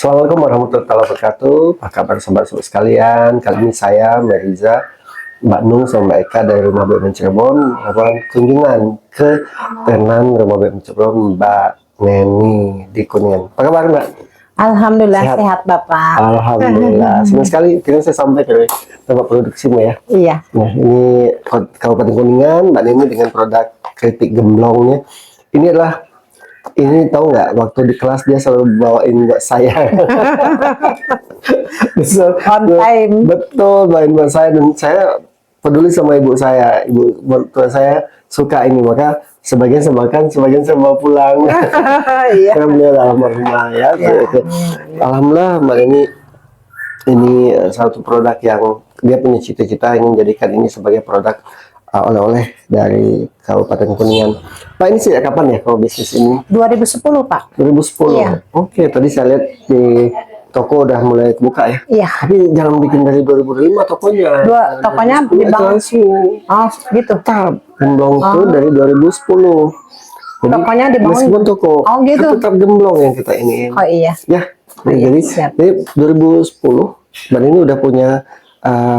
Assalamualaikum warahmatullahi wabarakatuh. Apa kabar sobat-sobat sekalian? Kali ini saya, Mbak Riza, Mbak Nung, sama Mbak Eka dari Rumah BUMN Cirebon melakukan kunjungan ke tenan Rumah BUMN Cirebon Mbak Neni di Kuningan. Apa kabar Mbak? Alhamdulillah sehat Bapak. Alhamdulillah. Senang sekali. Kira saya sampai ke tempat produksimu ya. Iya. Nah ini Kabupaten Kuningan, Mbak Neni dengan produk keripik gemblongnya. Ini tahu nggak, waktu di kelas dia selalu bawain buat saya. On time. Betul, bawain buat saya, dan saya peduli sama ibu saya. Ibu mertua saya suka ini, maka sebagian saya makan, sebagian saya bawa pulang. Iya. Karena beliau almarhumah ya. Alhamdulillah Mbak ini satu produk yang dia punya cita-cita ingin menjadikan ini sebagai produk oleh-oleh dari Kabupaten Kuningan. Pak, ini sejak kapan ya kalau bisnis ini? 2010 Pak. 2010. Iya. Oke, tadi saya lihat di toko udah mulai buka ya. Iya. Tapi jangan bikin dari 2005 tokonya. Tokonya dibangun langsung. Oh, gitu. Tetap gemblong itu dari 2010. Jadi, tokonya dibangun. meskipun toko, oh, gitu. tetap gemblong yang kita ini. Oh iya. Ya. Oh, iya. Jadi 2010 dan ini udah punya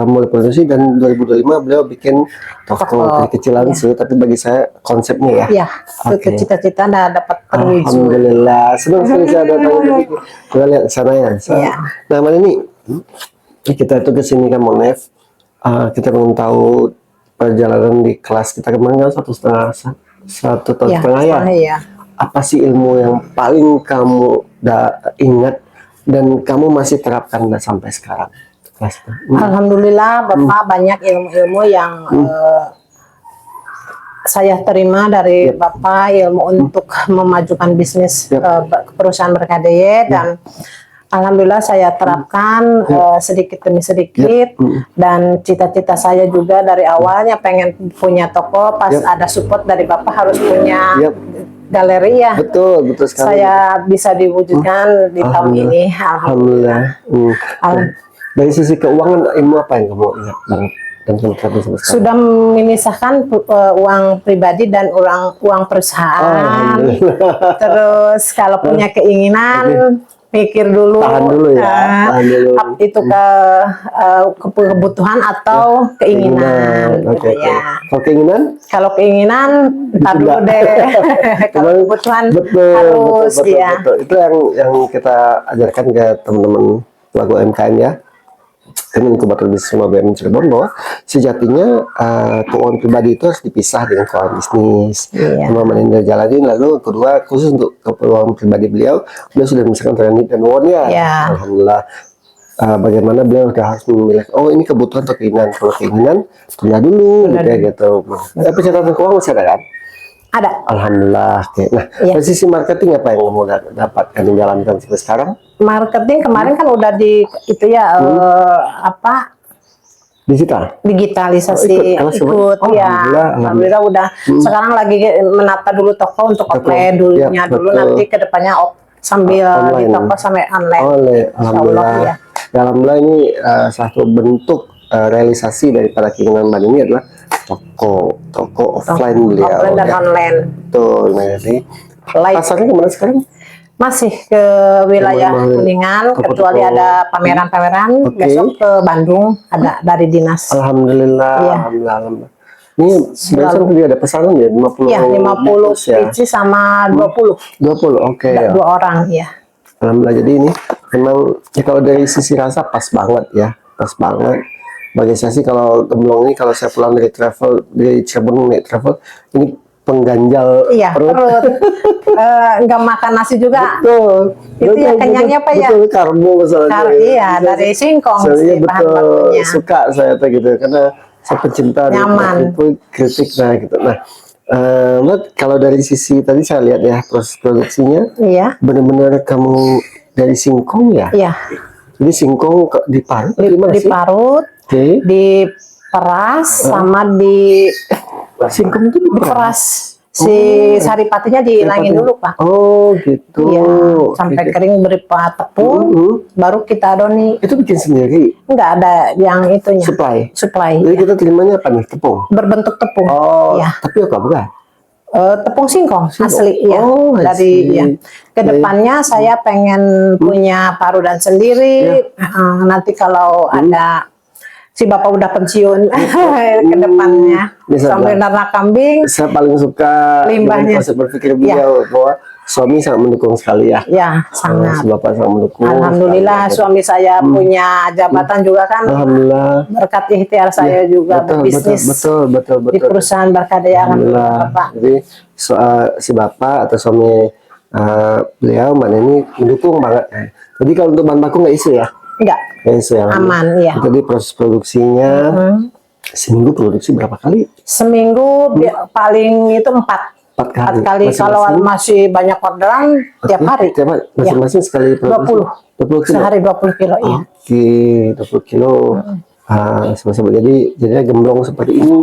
mulai produksi, dan 2025 beliau bikin toko kecilan sih, tapi bagi saya konsepnya ya. Iya, cita-cita dapat terwujud. Alhamdulillah, senang sekali saya datang dari kita lihat sana ya. Iya. Nah, ini kita itu kesini kan Monef, kita ingin tahu perjalanan di kelas kita kemarin kan 1,5 tahun ya. Iya. Apa sih ilmu yang paling kamu ingat dan kamu masih terapkan sampai sekarang? Alhamdulillah Bapak banyak ilmu-ilmu yang saya terima dari Bapak, ilmu untuk memajukan bisnis perusahaan Berkadeye, dan alhamdulillah saya terapkan sedikit demi sedikit. Dan cita-cita saya juga dari awalnya pengen punya toko, pas ada support dari Bapak harus punya galeri ya. Betul sekali. Saya bisa diwujudkan di tahun ini. Alhamdulillah. Dari sisi keuangan, ilmu apa yang kamu ingat banget dan kamu terapkan sampai sekarang? Sudah memisahkan uang pribadi dan uang perusahaan. Terus kalau punya keinginan, pikir dulu. Tahan dulu ya. Itu kebutuhan atau keinginan. Gitu ya. Kalau keinginan? Kalau keinginan, ntar dulu deh. Kalau kebutuhan harus ya. Itu yang kita ajarkan ke teman-teman pelaku UMKM ya. Kami inkubator bisnis Rumah BUMN Cirebon, bahwa sejatinya keuangan pribadi itu harus dipisah dengan keuangan bisnis. Teman-teman yang jalanin. Lalu kedua, khusus untuk keuangan pribadi beliau sudah misalkan training dan won ya. Alhamdulillah. Bagaimana beliau sudah harus memilih, oh ini kebutuhan atau keinginan. Kalau keinginan, tunda dulu gitu. Pencatatan keuangan masih ada kan? Ada. Alhamdulillah. Nah, dari sisi marketing apa yang kamu dapatkan menjalankan sampai sekarang? Marketing kemarin kan udah di itu ya digitalisasi ikut ya. Alhamdulillah udah. Sekarang lagi menata dulu toko untuk offline dulunya dulu, nanti kedepannya sambil di toko sampai online. Alhamdulillah. Alhamdulillah ini satu bentuk realisasi daripada keinginan Mbak Neni adalah toko offline beliau. Offline dan online. Betul, Neni. Pasarnya kemana sekarang? Masih ke wilayah Kuningan, kecuali ada pameran-pameran. Besok ke Bandung ada dari dinas. Alhamdulillah. Alhamdulillah. Ini besok juga ada pesanan ya, 50. Iya, 50 biji sama 20. 20, oke. 2 orang ya. Alhamdulillah. Jadi ini memang kalau dari sisi rasa pas banget ya, pas banget. Bagi saya sih kalau gemblong ini, kalau saya pulang dari Cirebon naik travel, ini pengganjal perut. Nggak makan nasi juga. Betul. Itu ya kenyangnya Pak ya. Betul, karbo masalahnya. Iya, dari singkong sih bahan bakunya. Suka saya gitu, karena saya pecinta nyaman. Kritik gitu. Nah, kalau dari sisi tadi saya lihat ya proses produksinya, benar-benar kamu dari singkong ya. Iya. Jadi singkong diparut, diparut, diperas, sama singkong itu diperas. Si saripatinya dihilangin dulu Pak. Oh gitu. Iya, sampai kering berupa tepung, baru kita adoni. Itu bikin sendiri? Enggak ada yang itunya. Supply. Supply. Jadi kita terimanya apa nih, tepung? Berbentuk tepung. Oh, tapi bukan. tepung singkong asli ya. Oh, I Dari see. ya. Kedepannya saya pengen punya parudan sendiri. Nanti kalau ada si bapak udah pensiun ke depannya Bisa sambil lah. ternak kambing. Saya paling suka Limbahnya. dengan konsep berpikir beliau bahwa suami sangat mendukung sekali ya. Ya, Si sangat. bapak sangat mendukung. Alhamdulillah sekali. suami saya punya jabatan juga kan. Alhamdulillah. Berkat ikhtiar saya juga berbisnis betul. di perusahaan Berkadaya. Alhamdulillah, Bapak. Jadi si bapak atau suami beliau mana ini mendukung banget. Jadi kalau untuk bahan baku nggak isu ya? Enggak, Nggak isu ya. aman ya. Jadi proses produksinya seminggu produksi berapa kali? Seminggu paling itu 4 Empat kali. kali. Kalau Masing-masing? masih banyak orderan tiap hari. Tiap hari. Masing-masing sekali produksi. 20 kilo. sehari 20 kilo iya. Oke, 20 kilo. Sama-sama. Jadi jadinya gemblong seperti ini.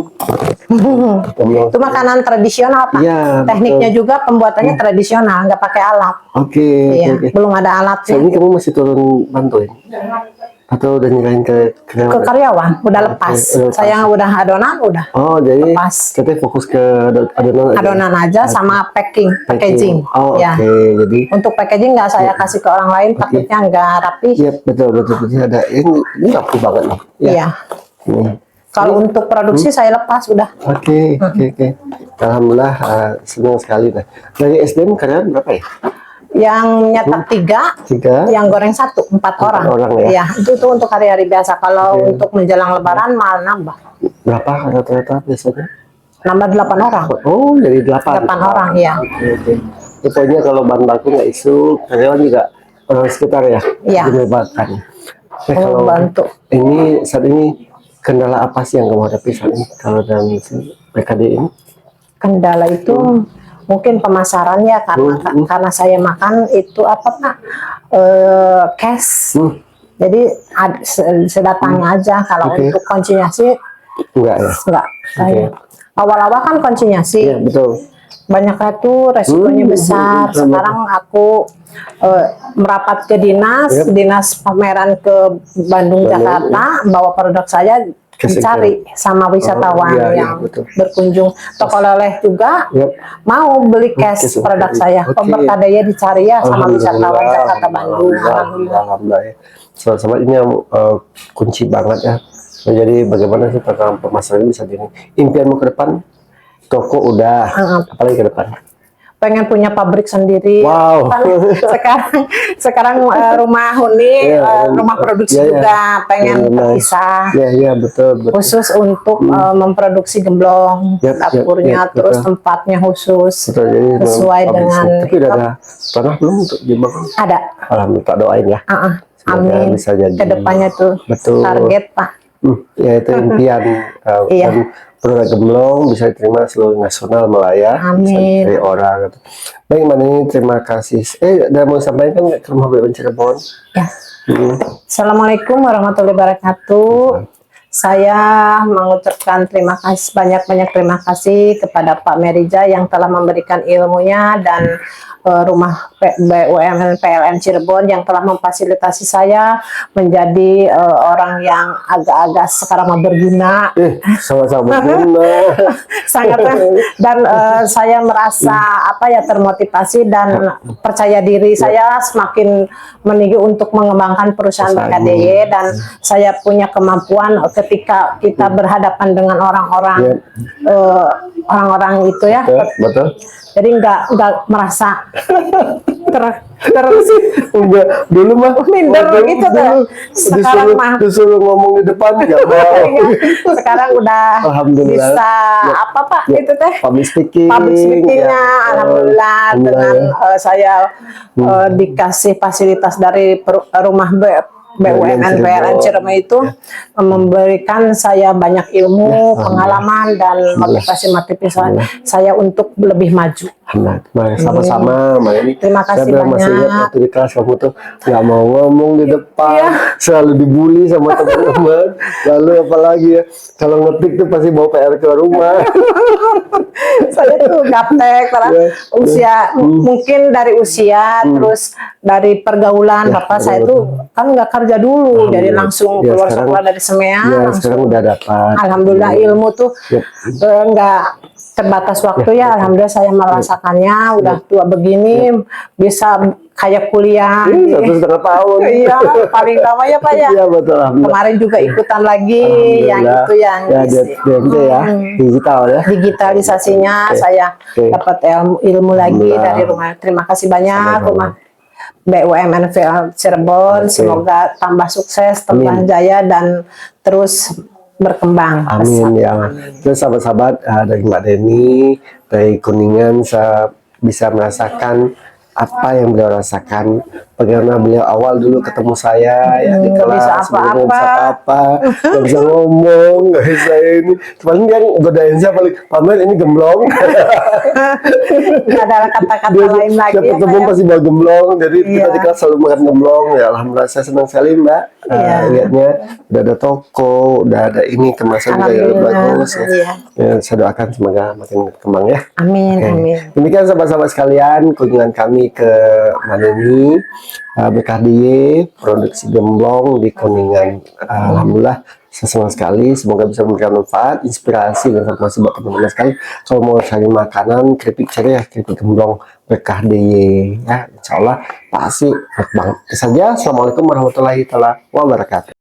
Gemblong. Itu makanan tradisional Pak. Iya, Tekniknya betul. juga pembuatannya tradisional, nggak pakai alat. Oke, Iya, oke. belum ada alatnya. Saat ini kamu masih turun bantuin? Atau udah nyerahin ke Ke karyawan? karyawan udah lepas. udah lepas. Saya udah adonan udah. Oh, jadi Lepas. kita fokus ke adonan aja? Adonan aja sama packaging. Oh, Ya. oke. Jadi, Untuk packaging nggak saya kasih ke orang lain, takutnya nggak rapi. iya betul. Ada ini rapi banget nih. Ya. Iya. Nih. Kalau untuk produksi saya lepas udah. Oke. Alhamdulillah, senang sekali. Nah, dari SDM karyawan berapa ya? Yang nyetak 3, 3. yang goreng 1, 4 orang. orang ya? Iya, itu untuk hari-hari biasa. Kalau untuk menjelang Lebaran malah nambah. Berapa rata-rata biasanya? Nambah 8 orang. Oh, jadi 8. 8 orang, iya. Oke. Ya, pokoknya kalau bahan baku nggak isu, karyawan juga orang sekitar ya? Iya. Dilebatkan. Nah, kalau Membantu. ini saat ini kendala apa sih yang kamu hadapi saat ini kalau dalam PKD ini? Kendala itu mungkin pemasaran ya, karena saya makan itu apa Pak? Cash. Jadi sedatangnya aja. Kalau Oke. untuk konsinyasi Enggak ya? enggak. Saya awal-awal kan konsinyasi. Iya, betul. Banyaknya tuh resikonya besar. Sekarang aku merapat ke dinas pameran ke Bandung, Jakarta, bawa produk saya dicari sama wisatawan iya, yang betul. berkunjung. Toko loleh juga mau beli cash produk saya. Oke. Pemberdayaan dicari ya sama wisatawan Jakarta Bandung. Alhamdulillah ya. Sama-sama ini yang kunci banget ya. Nah, jadi bagaimana sih tentang pemasaran bisa gini? Impianmu ke depan? Toko udah, apalagi ke depan? Pengen punya pabrik sendiri. Wow. Sekarang rumah huni, rumah produksi juga pengen terpisah. Iya, betul. Khusus untuk memproduksi gemblong, dapurnya, terus tempatnya khusus, Betul, jadi sesuai dengan. Tapi udah ada tanah belum untuk dibangun? Ada. Alhamdulillah, tak doain ya. Semoga Amin. bisa jadi. Kedepannya tuh Betul. target Pak. Ya itu impian. Iya. Dan produk gemblong bisa diterima seluruh nasional Malaya. Amin. Dari orang. Baik, Mbak Nini, terima kasih. Ada mau sampaikan nggak ke rumah BUMN Cirebon? Ya. Assalamualaikum warahmatullahi wabarakatuh. Saya mengucapkan terima kasih, banyak-banyak terima kasih kepada Pak Merija yang telah memberikan ilmunya dan rumah BUMN PLN Cirebon yang telah memfasilitasi saya menjadi orang yang agak-agak sekarang berguna. Sama-sama berguna. Sangat dan saya merasa termotivasi dan percaya diri. Saya semakin meninggi untuk mengembangkan perusahaan Berkadaya dan saya punya kemampuan ketika kita berhadapan dengan orang-orang orang-orang itu ya. Betul. Jadi nggak merasa terus Enggak, dulu mah minder gitu tuh. Sekarang mah disuruh ngomong di depan nggak mau. sekarang udah Alhamdulillah. bisa apa Pak itu teh Public speakingnya alhamdulillah dengan saya dikasih fasilitas dari rumah BUMN PLN Cirebon itu memberikan saya banyak ilmu, pengalaman dan motivasi saya untuk lebih maju. Sama-sama, Mbak Nini. Terima kasih Saya masih banyak. ingat waktu di kelas kamu tuh nggak mau ngomong di depan, selalu dibully sama teman-teman. Lalu apalagi ya, kalau ngetik tuh pasti bawa PR ke rumah. Saya tuh gaptek karena usia mungkin dari usia terus dari pergaulan bapak saya tuh kan nggak kerja dulu jadi langsung Ya, keluar sekarang- sekolah dari Semea Ya, langsung sekarang udah dapat. alhamdulillah ilmu tuh nggak terbatas waktu ya alhamdulillah saya merasakannya udah tua begini bisa kayak kuliah Ih, 1,5 tahun. iya paling lama ya pak ya Iya betul. Alhamdulillah. kemarin juga ikutan lagi yang Alhamdulillah. itu yang ya, DMT ya, digital ya. digitalisasinya saya Oke. dapat ilmu lagi Alhamdulillah. dari rumah. Terima kasih banyak Sama-sama. rumah BUMN Cirebon. Oke. Semoga tambah sukses, tambah Amin. jaya dan terus berkembang. Amin ya. Terus sahabat-sahabat dari Mbak Deni dari Kuningan saya bisa merasakan apa yang beliau rasakan. Bagaimana beliau awal dulu ketemu saya ya di Nggak bisa kelas, beliau nggak bisa apa-apa. apa-apa, nggak bisa ngomong, nggak bisa ini. Paling dia godain saya paling pamer ini gemblong. Nggak ada kata-kata lain lagi. Dia ya, ketemu Pak, ya. pasti bawa gemblong. Jadi kita Iya. di kelas selalu makan gemblong. Ya alhamdulillah saya senang sekali Mbak. Iya. Lihatnya udah ada toko, udah ada ini kemasan juga yang Alhamdulillah, bagus ya. iya. Ya, saya doakan semoga makin berkembang ya. Amin, Oke. amin. Demikian sahabat-sahabat sekalian kunjungan kami ke Maneni berkah DIY produksi gemblong di Kuningan. Alhamdulillah saya senang sekali, semoga bisa memberikan manfaat, inspirasi dan informasi buat teman-teman sekali. Kalau mau cari makanan, keripik cari ya keripik gemblong berkah DIY ya, insya Allah pasti enak banget. Itu saja, assalamualaikum warahmatullahi wabarakatuh.